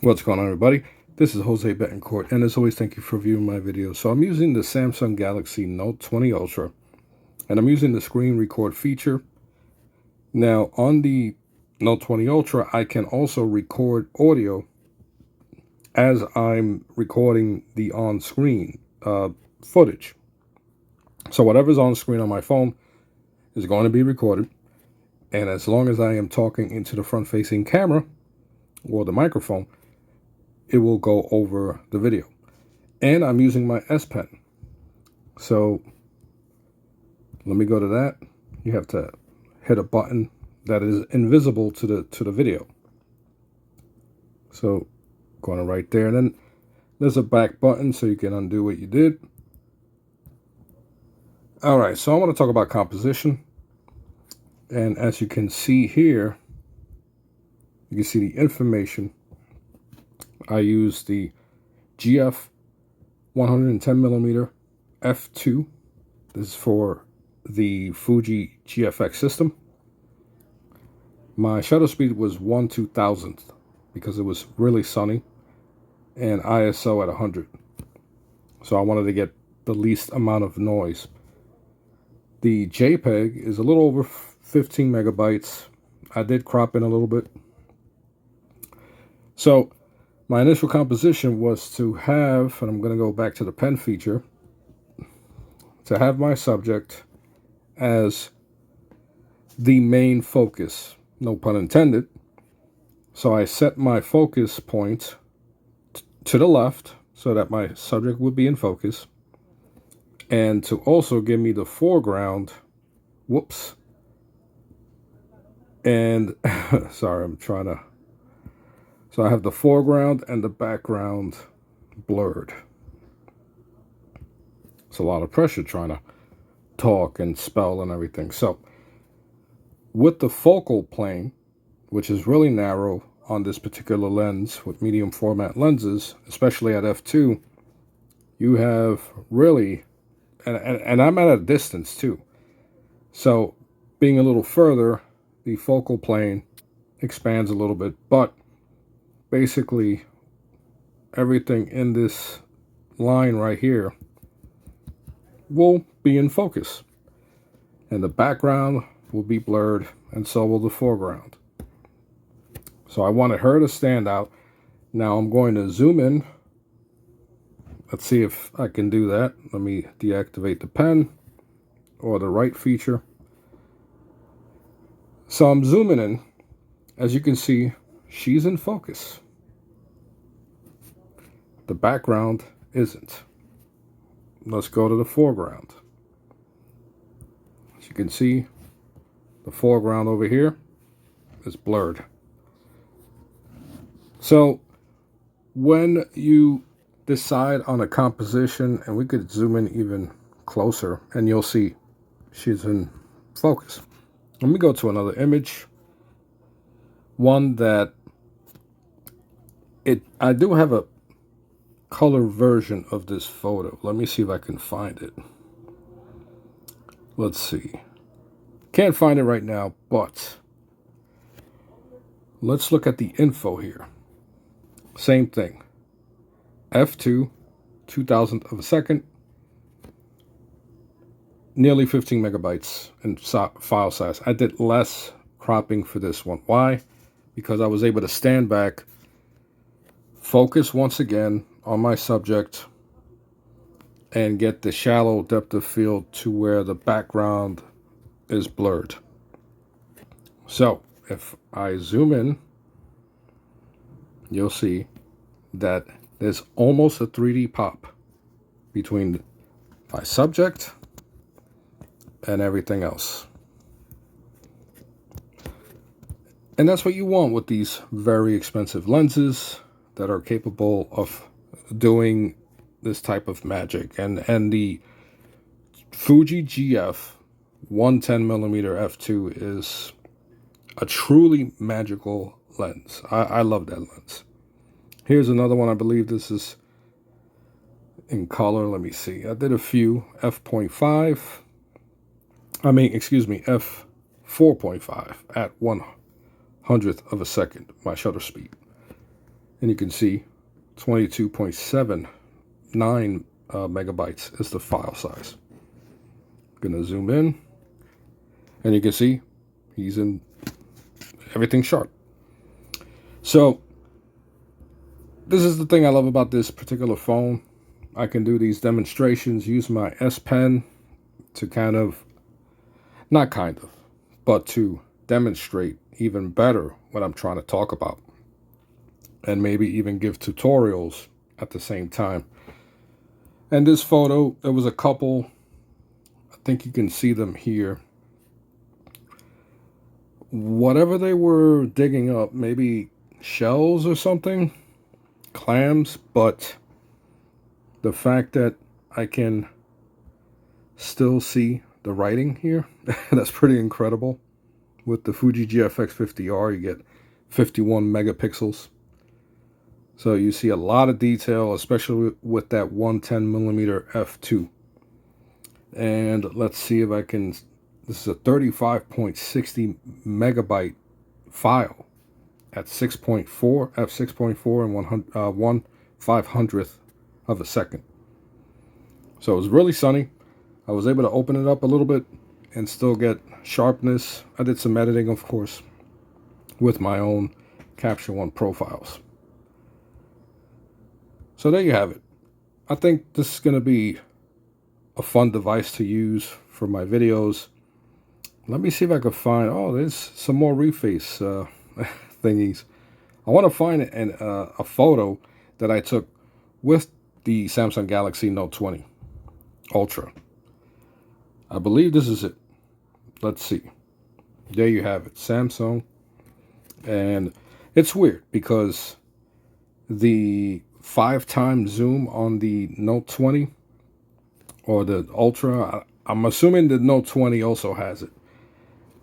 What's going on, everybody? This is Jose Betancourt, and as always, thank you for viewing my videos. So I'm using the Samsung Galaxy Note 20 Ultra, and I'm using the screen record feature. Now, on the Note 20 Ultra, I can also record audio as I'm recording the on-screen footage. So whatever's on screen on my phone is going to be recorded, and as long as I am talking into the front-facing camera or the microphone, it will go over the video. And I'm using my S Pen. So let me go to that. You have to hit a button that is invisible to the video. So going to right there, and then there's a back button so you can undo what you did. All right, so I want to talk about composition. And as you can see here, you can see the information. I use the GF 110mm f2. This is for the Fuji GFX system. My shutter speed was 1/2000th because it was really sunny, and ISO at 100. So I wanted to get the least amount of noise. The JPEG is a little over 15 megabytes. I did crop in a little bit. So my initial composition was to have, and I'm going to go back to the pen feature, to have my subject as the main focus, no pun intended. So I set my focus point to the left so that my subject would be in focus, and to also give me the foreground, and sorry, I'm trying to, so I have the foreground and the background blurred. It's a lot of pressure trying to talk and spell and everything. So with the focal plane, which is really narrow on this particular lens with medium format lenses, especially at f2, you have really, and I'm at a distance too. So being a little further, the focal plane expands a little bit, but basically everything in this line right here will be in focus, and the background will be blurred, and so will the foreground. So I wanted her to stand out. Now I'm going to zoom in. Let's see if I can do that. Let me deactivate the pen or the right feature. So I'm zooming in. As you can see, she's in focus. The background isn't. Let's go to the foreground. As you can see, the foreground over here is blurred. So when you decide on a composition, and we could zoom in even closer, and you'll see she's in focus. Let me go to another image. One that I do have a color version of this photo. Let me see if I can find it. Let's see. Can't find it right now, but let's look at the info here. Same thing. f2, 2000th of a second, nearly 15 megabytes in file size. I did less cropping for this one. Why? Because I was able to stand back, focus once again on my subject, and get the shallow depth of field to where the background is blurred. So if I zoom in, you'll see that there's almost a 3D pop between my subject and everything else. And that's what you want with these very expensive lenses that are capable of doing this type of magic. And the Fuji GF 110mm f2 is a truly magical lens. I love that lens. Here's another one. I believe this is in color. Let me see. I did a few f.5. f4.5 at 1/100th of a second, my shutter speed. And you can see 22.79 megabytes is the file size. Gonna zoom in, and you can see he's in everything sharp. So this is the thing I love about this particular phone. I can do these demonstrations, use my S Pen to but to demonstrate even better what I'm trying to talk about, and maybe even give tutorials at the same time. And this photo, there was a couple, I think you can see them here. Whatever they were digging up, maybe shells or something, clams, but the fact that I can still see the writing here, that's pretty incredible. With the Fuji GFX 50R, you get 51 megapixels. So you see a lot of detail, especially with that 110mm f2. And let's see if I can, this is a 35.60 megabyte file at 6.4, f6.4 and 1/500th of a second. So it was really sunny. I was able to open it up a little bit and still get sharpness. I did some editing, of course, with my own Capture One profiles. So there you have it. I think this is going to be a fun device to use for my videos. Let me see if I can find, oh, there's some more reface thingies. I want to find a photo that I took with the Samsung Galaxy Note 20 Ultra. I believe this is it. Let's see. There you have it, Samsung. And it's weird because the 5x zoom on the Note 20 or the Ultra, I'm assuming the Note 20 also has it,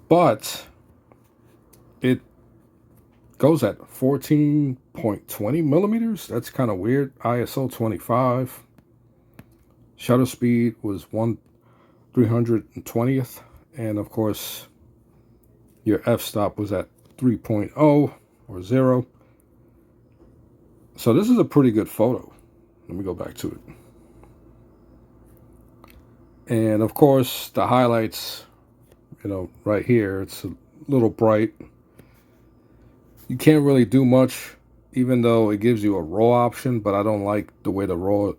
but it goes at 14.20 millimeters. That's kind of weird. ISO 25. Shutter speed was 1/320th, and of course your f-stop was at 3.0 or 0. So this is a pretty good photo. Let me go back to it. And of course the highlights, right here, it's a little bright. You can't really do much, even though it gives you a raw option, but I don't like the way the raw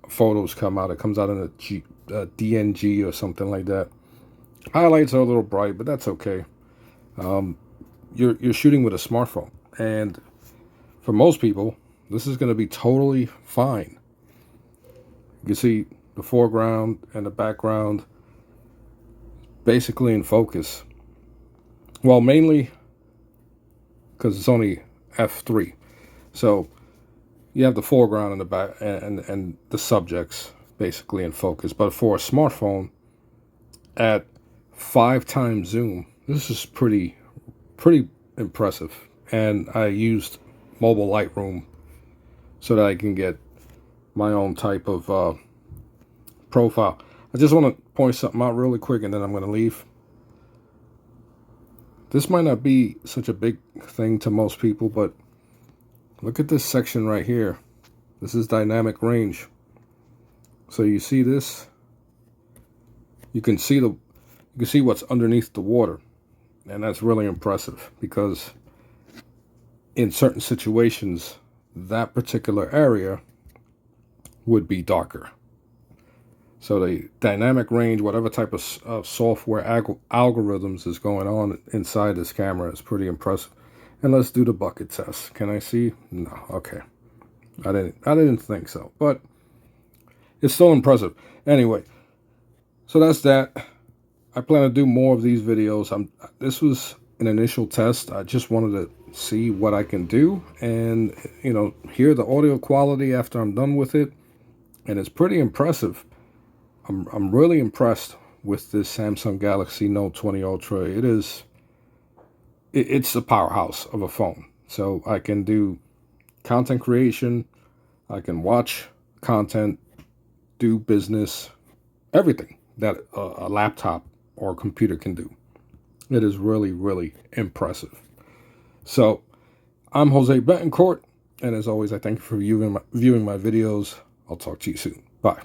photos come out. It comes out in a DNG or something like that. Highlights are a little bright, but that's okay. You're shooting with a smartphone, and for most people, this is going to be totally fine. You can see the foreground and the background basically in focus. Well, mainly because it's only f3, so you have the foreground and the back and the subjects basically in focus. But for a smartphone at 5x zoom, this is pretty impressive. And I used Mobile Lightroom so that I can get my own type of profile. I just want to point something out really quick, and then I'm going to leave. This might not be such a big thing to most people, but look at this section right here. This is dynamic range. So you see this? You can see what's underneath the water, and that's really impressive because in certain situations, that particular area would be darker. So the dynamic range, whatever type of software algorithms is going on inside this camera, is pretty impressive. And let's do the bucket test. Can I see? No. Okay. I didn't think so, but it's still impressive. Anyway, so that's that. I plan to do more of these videos. This was an initial test. I just wanted to see what I can do and hear the audio quality after I'm done with it, and it's pretty impressive. I'm really impressed with this Samsung Galaxy Note 20 Ultra. It's a powerhouse of a phone. So I can do content creation, I can watch content, do business, everything that a laptop or a computer can do. It is really, really impressive. So I'm Jose Betancourt. And as always, I thank you for viewing my videos. I'll talk to you soon. Bye.